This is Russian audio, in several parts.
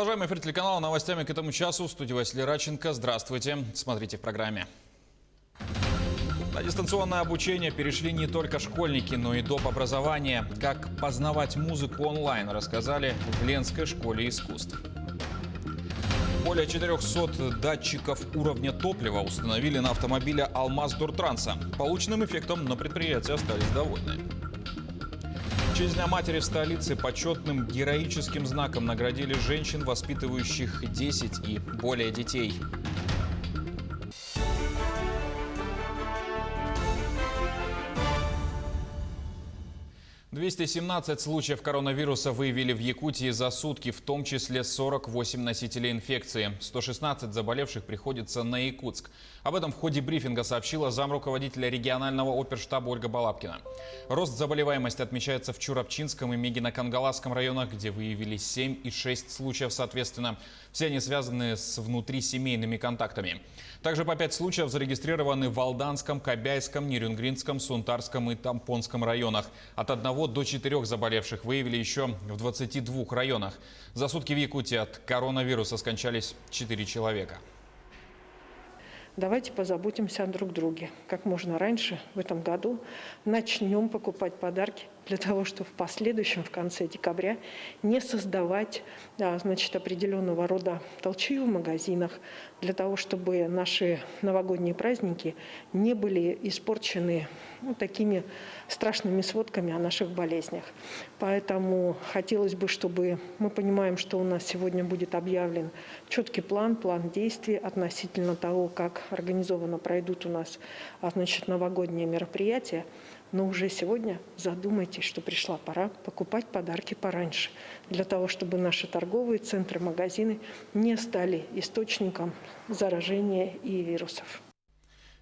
Продолжаем эфир телеканала новостями к этому часу. В студии Василий Радченко. Здравствуйте. Смотрите в программе. На дистанционное обучение перешли не только школьники, но и доп. Образование. Как познавать музыку онлайн, рассказали в Ленской школе искусств. Более 400 датчиков уровня топлива установили на автомобиле «Алмаз-Дортранса». Полученным эффектом на предприятии остались довольны. В честь Дня матери в столице почетным героическим знаком наградили женщин, воспитывающих 10 и более детей. «217 случаев коронавируса выявили в Якутии за сутки, в том числе 48 носителей инфекции. 116 заболевших приходится на Якутск. Об этом в ходе брифинга сообщила замруководителя регионального оперштаба Ольга Балабкина. Рост заболеваемости отмечается в Чурапчинском и Мегино-Кангаласском районах, где выявили 7 и 6 случаев соответственно. Все они связаны с внутрисемейными контактами. Также по 5 случаев зарегистрированы в Алданском, Кобяйском, Нерюнгринском, Сунтарском и Тампонском районах. От 1 до 4 заболевших выявили еще в 22 районах. За сутки в Якутии от коронавируса скончались 4 человека. Давайте позаботимся о друг друге. Как можно раньше в этом году начнем покупать подарки для того, чтобы в последующем, в конце декабря, не создавать определенного рода толчью в магазинах, для того, чтобы наши новогодние праздники не были испорчены такими страшными сводками о наших болезнях. Поэтому хотелось бы, чтобы мы понимаем, что у нас сегодня будет объявлен четкий план действий относительно того, как организованно пройдут у нас новогодние мероприятия. Но уже сегодня задумайтесь, что пришла пора покупать подарки пораньше, для того, чтобы наши торговые центры, магазины не стали источником заражения и вирусов.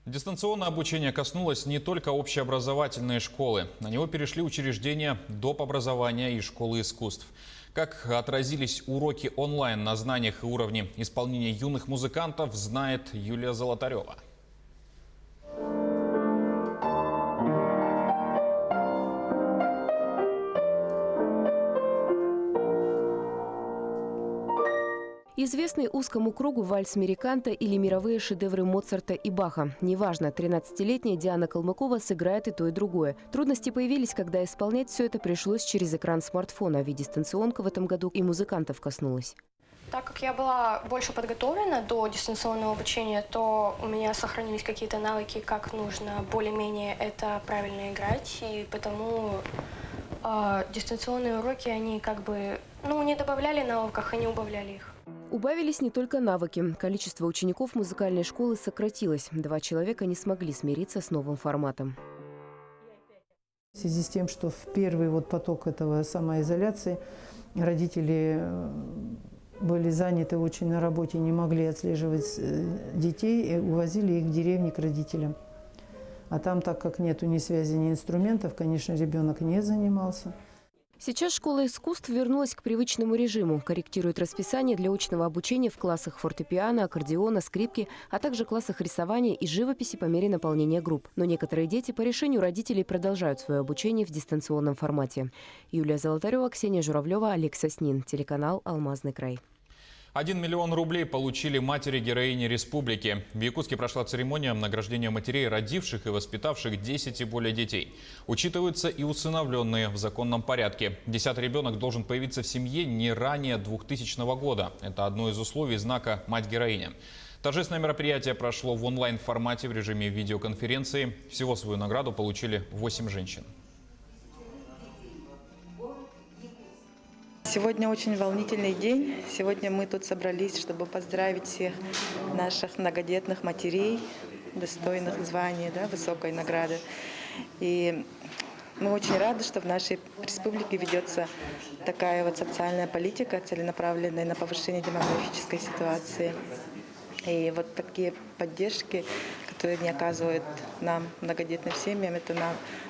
Дистанционное обучение коснулось не только общеобразовательной школы. На него перешли учреждения доп. Образования и школы искусств. Как отразились уроки онлайн на знаниях и уровне исполнения юных музыкантов, знает Юлия Золотарева. Известный узкому кругу вальс Мериканта или мировые шедевры Моцарта и Баха. Неважно, 13-летняя Диана Калмыкова сыграет и то, и другое. Трудности появились, когда исполнять все это пришлось через экран смартфона, ведь дистанционка в этом году и музыкантов коснулась. Так как я была больше подготовлена до дистанционного обучения, то у меня сохранились какие-то навыки, как нужно более-менее это правильно играть. И потому дистанционные уроки, они не добавляли навыков, они убавляли их. Убавились не только навыки. Количество учеников музыкальной школы сократилось. 2 человека не смогли смириться с новым форматом. В связи с тем, что в первый поток этого самоизоляции родители были заняты очень на работе, не могли отслеживать детей и увозили их в деревни к родителям. А там, так как нету ни связи, ни инструментов, конечно, ребенок не занимался. Сейчас школа искусств вернулась к привычному режиму. Корректирует расписание для очного обучения в классах фортепиано, аккордеона, скрипки, а также классах рисования и живописи по мере наполнения групп. Но некоторые дети по решению родителей продолжают свое обучение в дистанционном формате. Юлия Золотарева, Ксения Журавлева, Олег Соснин. Телеканал «Алмазный край». 1 миллион рублей получили матери-героини республики. В Якутске прошла церемония награждения матерей, родивших и воспитавших 10 и более детей. Учитываются и усыновленные в законном порядке. 10-й ребенок должен появиться в семье не ранее 2000 года. Это одно из условий знака «Мать-героиня». Торжественное мероприятие прошло в онлайн-формате в режиме видеоконференции. Всего свою награду получили 8 женщин. Сегодня очень волнительный день. Сегодня мы тут собрались, чтобы поздравить всех наших многодетных матерей, достойных звания, высокой награды. И мы очень рады, что в нашей республике ведется такая социальная политика, целенаправленная на повышение демографической ситуации. И такие поддержки, которые не оказывают нам, многодетным семьям, это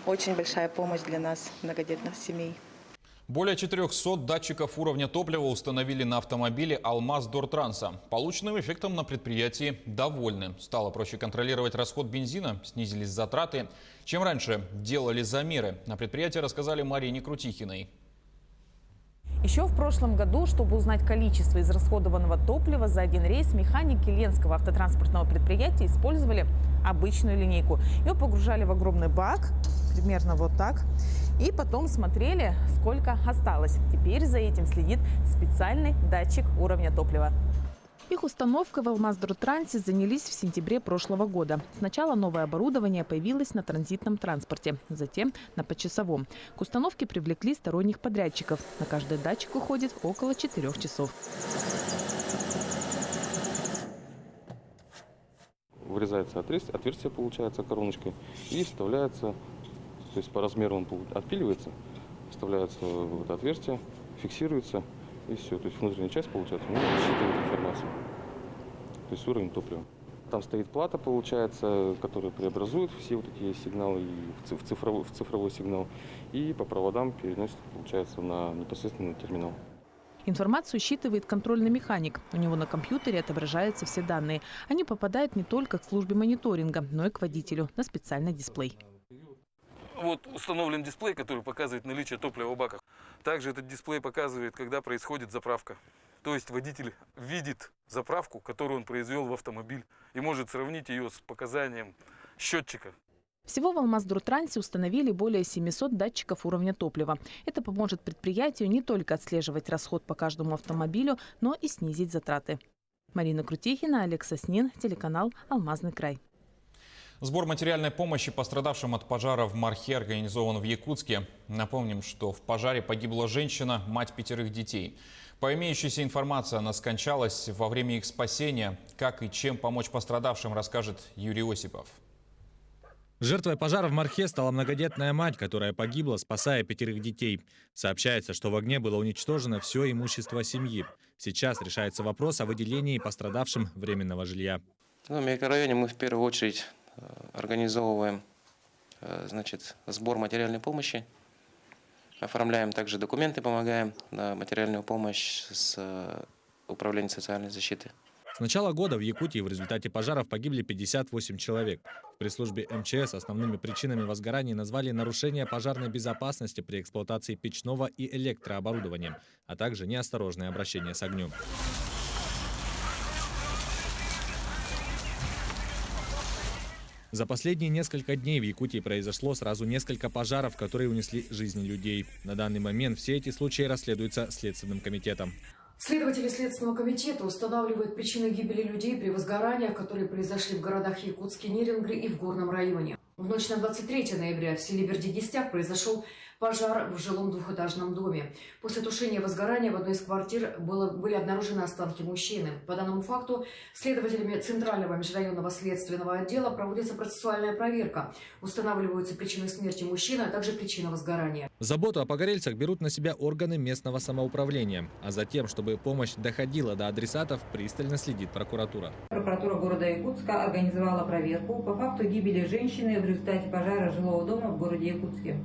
очень большая помощь для нас, многодетных семей. Более 400 датчиков уровня топлива установили на автомобиле «Алмаз-Дортранса». Полученным эффектом на предприятии довольны. Стало проще контролировать расход бензина, снизились затраты. Чем раньше делали замеры, на предприятии рассказали Марине Крутихиной. Еще в прошлом году, чтобы узнать количество израсходованного топлива за один рейс, механики Ленского автотранспортного предприятия использовали обычную линейку. Ее погружали в огромный бак, примерно вот так, и потом смотрели, сколько осталось. Теперь за этим следит специальный датчик уровня топлива. Их установкой в Алмаздортрансе занялись в сентябре прошлого года. Сначала новое оборудование появилось на транзитном транспорте, затем на почасовом. К установке привлекли сторонних подрядчиков. На каждый датчик уходит около 4 часов. Вырезается отверстие получается короночкой и вставляется, то есть по размеру он отпиливается, вставляется в это отверстие, фиксируется. И все, то есть внутренняя часть, получается, считывает информацию, то есть уровень топлива. Там стоит плата, получается, которая преобразует все вот эти сигналы в цифровой сигнал и по проводам переносит, получается, непосредственно на терминал. Информацию считывает контрольный механик. У него на компьютере отображаются все данные. Они попадают не только к службе мониторинга, но и к водителю на специальный дисплей. Вот установлен дисплей, который показывает наличие топлива в баках. Также этот дисплей показывает, когда происходит заправка. То есть водитель видит заправку, которую он произвел в автомобиль, и может сравнить ее с показанием счетчика. Всего в Алмаздортрансе установили более 700 датчиков уровня топлива. Это поможет предприятию не только отслеживать расход по каждому автомобилю, но и снизить затраты. Марина Крутихина, Олег Соснин, телеканал «Алмазный край». Сбор материальной помощи пострадавшим от пожара в Мархе организован в Якутске. Напомним, что в пожаре погибла женщина, мать 5 детей. По имеющейся информации, она скончалась во время их спасения. Как и чем помочь пострадавшим, расскажет Юрий Осипов. Жертвой пожара в Мархе стала многодетная мать, которая погибла, спасая 5 детей. Сообщается, что в огне было уничтожено все имущество семьи. Сейчас решается вопрос о выделении пострадавшим временного жилья. В микрорайоне мы в первую очередь организовываем сбор материальной помощи, оформляем также документы, помогаем на материальную помощь с Управлением социальной защиты. С начала года в Якутии в результате пожаров погибли 58 человек. В пресс-службе МЧС основными причинами возгораний назвали нарушение пожарной безопасности при эксплуатации печного и электрооборудования, а также неосторожное обращение с огнем. За последние несколько дней в Якутии произошло сразу несколько пожаров, которые унесли жизни людей. На данный момент все эти случаи расследуются Следственным комитетом. Следователи Следственного комитета устанавливают причины гибели людей при возгораниях, которые произошли в городах Якутске, Нерюнгри и в Горном районе. В ночь на 23 ноября в селе Бердигистяк произошел пожар в жилом двухэтажном доме. После тушения возгорания в одной из квартир были обнаружены останки мужчины. По данному факту следователями Центрального межрайонного следственного отдела проводится процессуальная проверка. Устанавливаются причины смерти мужчины, а также причина возгорания. Заботу о погорельцах берут на себя органы местного самоуправления. А затем, чтобы помощь доходила до адресатов, пристально следит прокуратура. Прокуратура города Якутска организовала проверку по факту гибели женщины в результате пожара жилого дома в городе Якутске.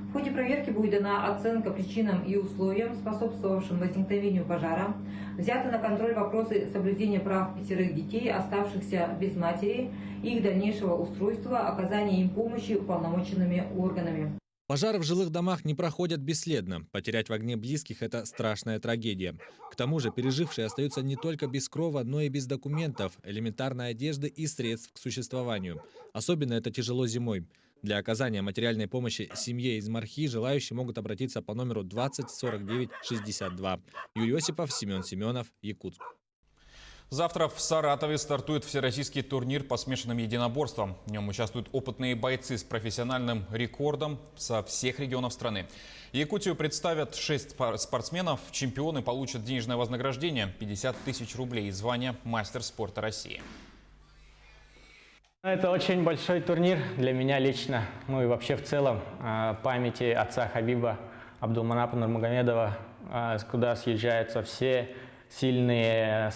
В ходе проверки будет дана оценка причинам и условиям, способствовавшим возникновению пожара. Взяты на контроль вопросы соблюдения прав 5 детей, оставшихся без матери, и их дальнейшего устройства, оказания им помощи уполномоченными органами. Пожары в жилых домах не проходят бесследно. Потерять в огне близких – это страшная трагедия. К тому же пережившие остаются не только без крова, но и без документов, элементарной одежды и средств к существованию. Особенно это тяжело зимой. Для оказания материальной помощи семье из Мархи желающие могут обратиться по номеру 20 49 62. Юрий Осипов, Семен Семенов, Якутск. Завтра в Саратове стартует всероссийский турнир по смешанным единоборствам. В нем участвуют опытные бойцы с профессиональным рекордом со всех регионов страны. Якутию представят 6 спортсменов. Чемпионы получат денежное вознаграждение – 50 тысяч рублей и звание «Мастер спорта России». Это очень большой турнир для меня лично, ну и вообще в целом, памяти отца Хабиба Абдулманапа Нурмагомедова, куда съезжаются все сильные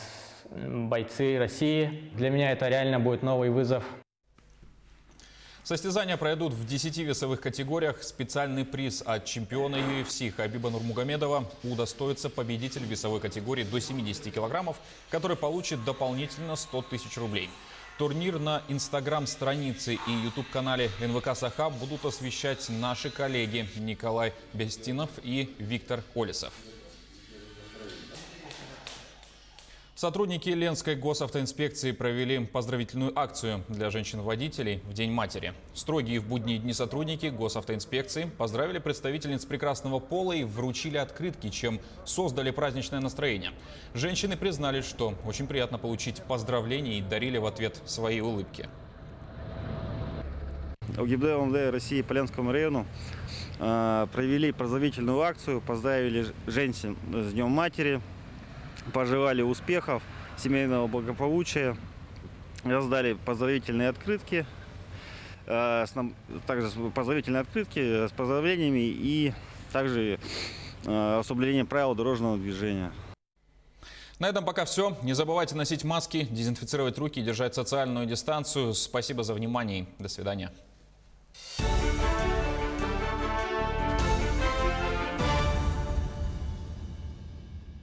бойцы России. Для меня это реально будет новый вызов. Состязания пройдут в 10 весовых категориях. Специальный приз от чемпиона UFC Хабиба Нурмагомедова удостоится победитель весовой категории до 70 килограммов, который получит дополнительно 100 тысяч рублей. Турнир на инстаграм-странице и ютуб-канале НВК «Саха» будут освещать наши коллеги Николай Бестинов и Виктор Олесов. Сотрудники Ленской госавтоинспекции провели поздравительную акцию для женщин-водителей в День матери. Строгие в будние дни сотрудники госавтоинспекции поздравили представительниц прекрасного пола и вручили открытки, чем создали праздничное настроение. Женщины признались, что очень приятно получить поздравления и дарили в ответ свои улыбки. В ГИБДД МВД России по Ленскому району провели поздравительную акцию, поздравили женщин с Днем матери, пожелали успехов, семейного благополучия, раздали поздравительные открытки, также поздравительные открытки с поздравлениями и также соблюдением правил дорожного движения. На этом пока все. Не забывайте носить маски, дезинфицировать руки и держать социальную дистанцию. Спасибо за внимание. До свидания.